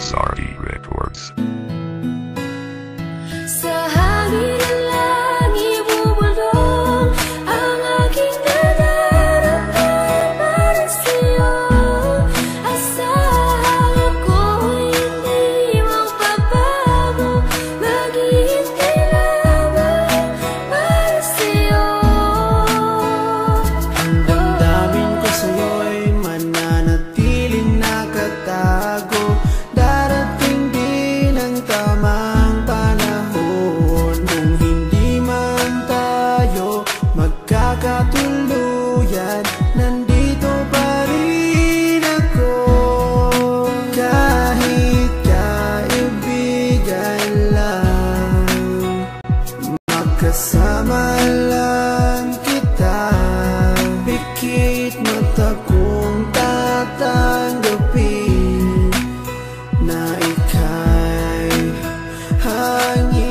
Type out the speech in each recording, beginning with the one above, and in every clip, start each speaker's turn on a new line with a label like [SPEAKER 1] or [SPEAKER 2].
[SPEAKER 1] SRE Records.
[SPEAKER 2] Sa hangin ng langit bubulong ang aking nadarama para sa'yo. Asahan ako'y hindi magbabago, maghihintay lamang para sa'yo.
[SPEAKER 3] Ang damdamin ko sa'yo'y mananatiling nakatago. Darating din ang tamang panahon, kung hindi man tayo magkakatuluyan, nandito pa rin ako. Kahit kaibigan lang, magkasama lang kita. Pikit mata kong tatanggapin na ika'y hangin.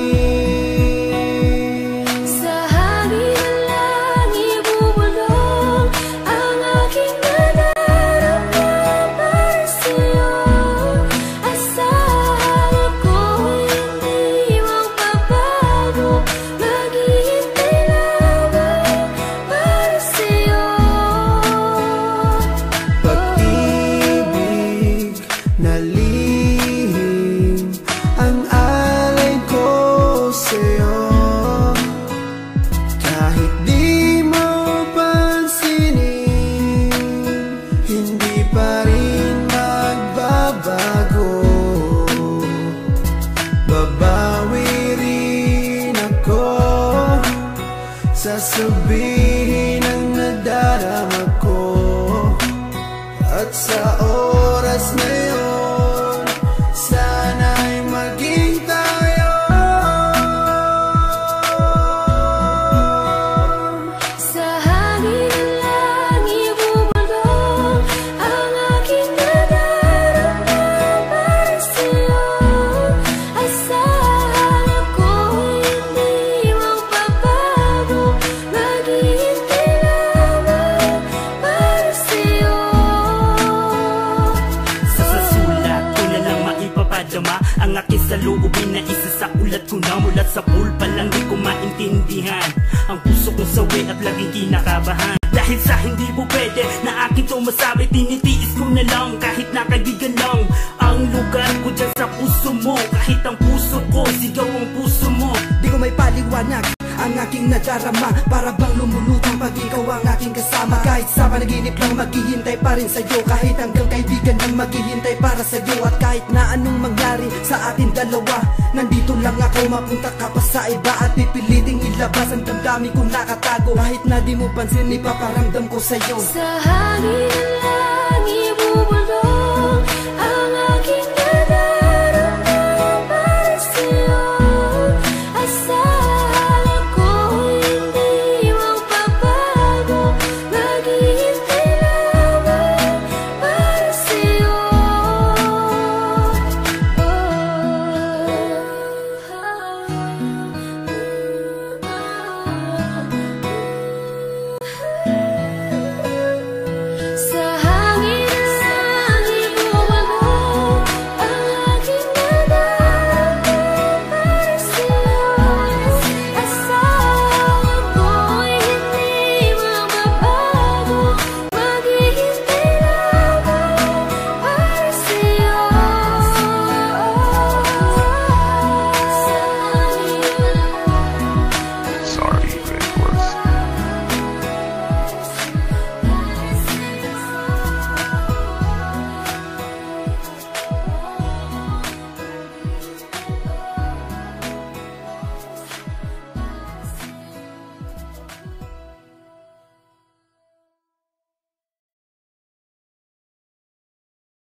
[SPEAKER 2] Sa hangin ng langit bubulong ang aking nadarama para sa'yo. Asahan ako'y hindi magbabago, maghihintay lamang para sa'yo.
[SPEAKER 3] Pag-ibig na lihim ang alay ko sa'yo. Kahit di mo pansinin, hindi pa rin magbabago. Babawi rin ako, sasabihin ang nadarama ko. At sa oras na yun, sana'y maging tayo.
[SPEAKER 2] Sa hangin ng langit bubulong ang aking nadarama para sa'yo. Asahan ako'y hindi magbabago, maghihintay lamang para sa'yo.
[SPEAKER 4] Sa sulat ko na lang maipapadama ang aking saloobin na isa sa ulat ko na. Mula sa pulpa lang di ko maintindihan ang puso kong sawi at laging kinakabahan. Dahil sa hindi mo pwede na aking tumasabi, tinitiis ko na lang kahit na kaibigan lang ang lugar ko dyan sa puso mo. Kahit ang puso ko, sigaw ang puso mo.
[SPEAKER 5] Di ko may paliwanag ang aking nadarama, para bang lumulutang pag ikaw ang aking kasama. Kahit sa panaginip lang maghihintay pa rin sa'yo, kahit hanggang kaibigan lang maghihintay para sa'yo. At kahit na anong mangyari sa atin dalawa, nandito lang ako, mapunta ka pa sa iba. At pipiliting ilabas ang damdamin kong nakatago, kahit na di mo pansin ipaparamdam ko sa'yo.
[SPEAKER 2] Sa hangin ng